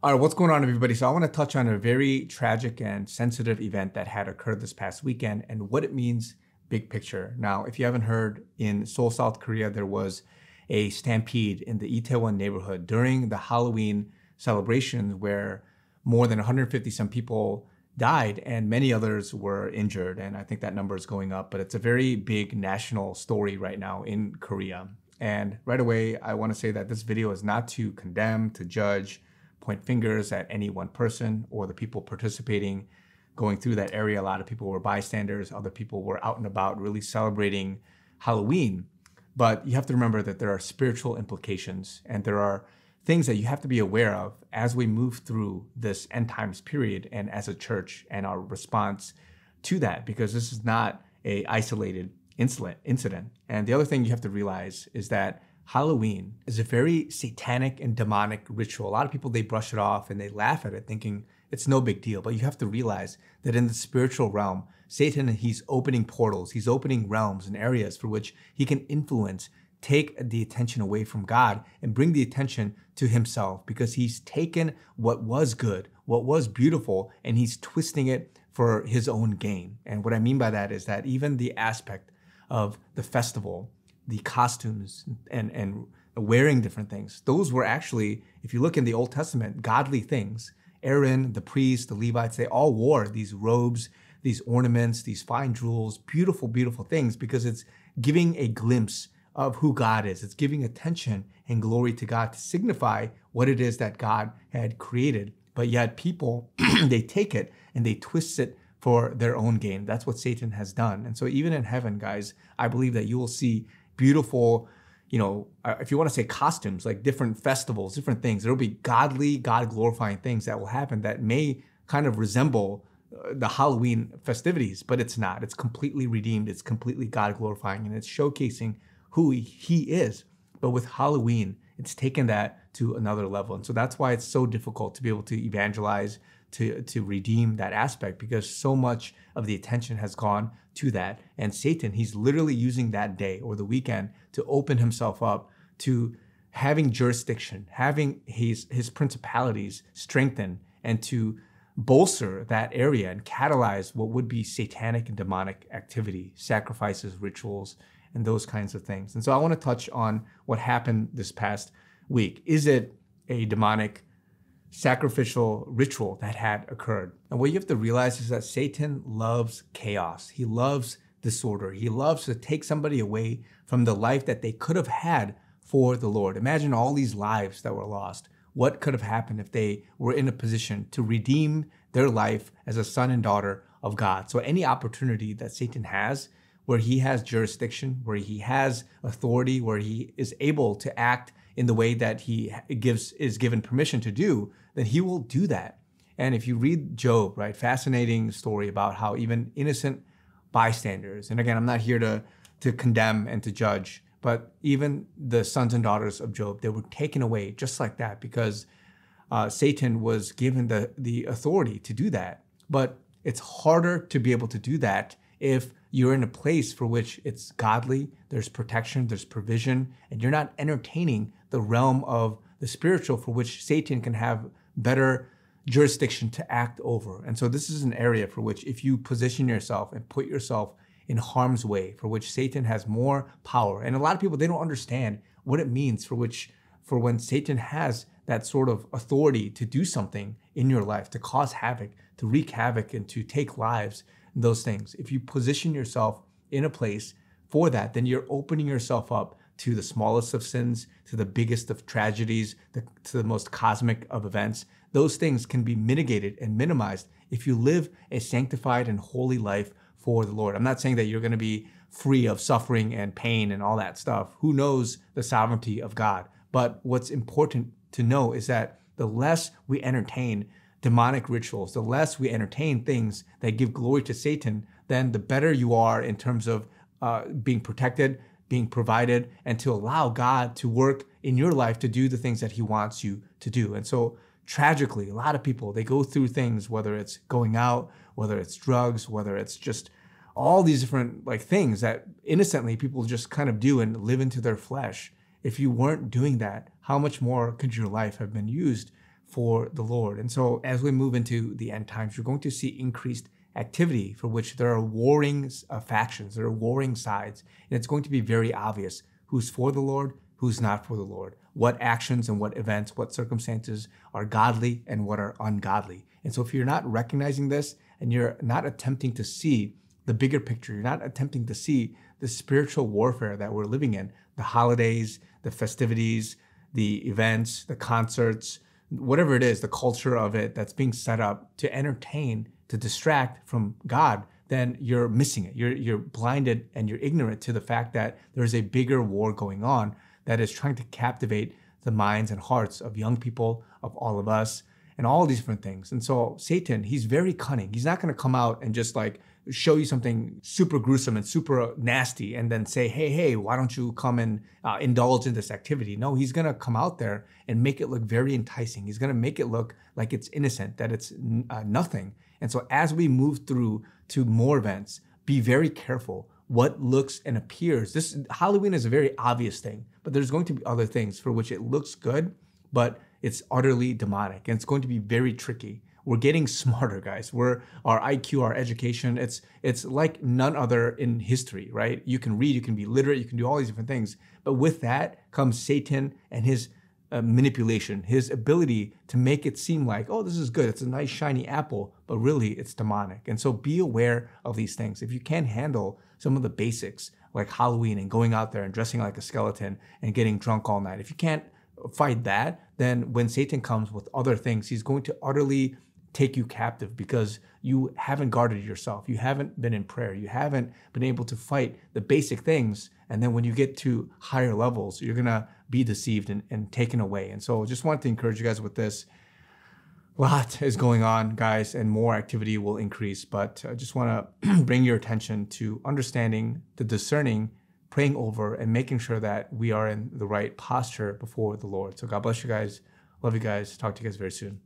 All right, what's going on, everybody? So I want to touch on a very tragic and sensitive event that had occurred this past weekend and what it means big picture. Now, if you haven't heard, in Seoul, South Korea, there was a stampede in the Itaewon neighborhood during the Halloween celebrations where more than 150 some people died and many others were injured. And I think that number is going up, but it's a very big national story right now in Korea. And right away, I want to say that this video is not to condemn, to judge, point fingers at any one person or the people participating going through that area. A lot of people were bystanders. Other people were out and about really celebrating Halloween. But you have to remember that there are spiritual implications and there are things that you have to be aware of as we move through this end times period and as a church and our response to that, because this is not a isolated incident. And the other thing you have to realize is that Halloween is a very satanic and demonic ritual. A lot of people, they brush it off and they laugh at it thinking it's no big deal. But you have to realize that in the spiritual realm, Satan, he's opening portals, he's opening realms and areas for which he can influence, take the attention away from God and bring the attention to himself, because he's taken what was good, what was beautiful, and he's twisting it for his own gain. And what I mean by that is that even the aspect of the festival, the costumes and wearing different things, those were actually, if you look in the Old Testament, godly things. Aaron, the priests, the Levites, they all wore these robes, these ornaments, these fine jewels, beautiful, beautiful things, because it's giving a glimpse of who God is. It's giving attention and glory to God to signify what it is that God had created. But yet people, they take it and they twist it for their own gain. That's what Satan has done. And so even in heaven, guys, I believe that you will see beautiful, if you want to say costumes, like different festivals, different things. There'll be godly, God-glorifying things that will happen that may kind of resemble the Halloween festivities, but it's not. It's completely redeemed. It's completely God-glorifying, and it's showcasing who he is. But with Halloween, it's taken that to another level. And so that's why it's so difficult to be able to evangelize, to redeem that aspect, because so much of the attention has gone to that. And Satan, he's literally using that day or the weekend to open himself up to having jurisdiction, having his principalities strengthen, and to bolster that area and catalyze what would be satanic and demonic activity, sacrifices, rituals, and those kinds of things. And so I want to touch on what happened this past week. Is it a demonic sacrificial ritual that had occurred? And what you have to realize is that Satan loves chaos. He loves disorder. He loves to take somebody away from the life that they could have had for the Lord. Imagine all these lives that were lost. What could have happened if they were in a position to redeem their life as a son and daughter of God? So any opportunity that Satan has, where he has jurisdiction, where he has authority, where he is able to act in the way that he is given permission to do, then he will do that. And if you read Job, right, fascinating story about how even innocent bystanders, and again, I'm not here to condemn and to judge, but even the sons and daughters of Job, they were taken away just like that, because Satan was given the authority to do that. But it's harder to be able to do that if you're in a place for which it's godly, there's protection, there's provision, and you're not entertaining the realm of the spiritual for which Satan can have better jurisdiction to act over. And so this is an area for which, if you position yourself and put yourself in harm's way, for which Satan has more power. And a lot of people, they don't understand what it means for when Satan has that sort of authority to do something in your life, to cause havoc, to wreak havoc, and to take lives, and those things. If you position yourself in a place for that, then you're opening yourself up to the smallest of sins, to the biggest of tragedies, to the most cosmic of events. Those things can be mitigated and minimized if you live a sanctified and holy life for the Lord. I'm not saying that you're going to be free of suffering and pain and all that stuff. Who knows the sovereignty of God? But what's important to know is that the less we entertain demonic rituals, the less we entertain things that give glory to Satan, then the better you are in terms of being protected, being provided, and to allow God to work in your life to do the things that he wants you to do. And so tragically, a lot of people, they go through things, whether it's going out, whether it's drugs, whether it's just all these different things that innocently people just kind of do and live into their flesh. If you weren't doing that, how much more could your life have been used for the Lord. And so as we move into the end times, you're going to see increased activity for which there are warring factions, there are warring sides. And it's going to be very obvious who's for the Lord, who's not for the Lord, what actions and what events, what circumstances are godly and what are ungodly. And so if you're not recognizing this and you're not attempting to see the bigger picture, you're not attempting to see the spiritual warfare that we're living in, the holidays, the festivities, the events, the concerts, whatever it is, the culture of it that's being set up to entertain, to distract from God, then you're missing it. You're blinded and you're ignorant to the fact that there's a bigger war going on that is trying to captivate the minds and hearts of young people, of all of us, and all these different things. And so Satan, he's very cunning. He's not going to come out and just like show you something super gruesome and super nasty and then say, hey, why don't you come and indulge in this activity? No, he's going to come out there and make it look very enticing. He's going to make it look like it's innocent, that it's nothing. And so as we move through to more events, be very careful what looks and appears. This Halloween is a very obvious thing, but there's going to be other things for which it looks good, but it's utterly demonic and it's going to be very tricky. We're getting smarter, guys. Our IQ, our education, it's like none other in history, right? You can read, you can be literate, you can do all these different things. But with that comes Satan and his manipulation, his ability to make it seem like, oh, this is good. It's a nice shiny apple, but really it's demonic. And so be aware of these things. If you can't handle some of the basics like Halloween and going out there and dressing like a skeleton and getting drunk all night, if you can't fight that, then when Satan comes with other things, he's going to utterly take you captive because you haven't guarded yourself. You haven't been in prayer. You haven't been able to fight the basic things. And then when you get to higher levels, you're going to be deceived and taken away. And so just wanted to encourage you guys with this. A lot is going on, guys, and more activity will increase. But I just want to bring your attention to understanding, the discerning, praying over, and making sure that we are in the right posture before the Lord. So God bless you guys. Love you guys. Talk to you guys very soon.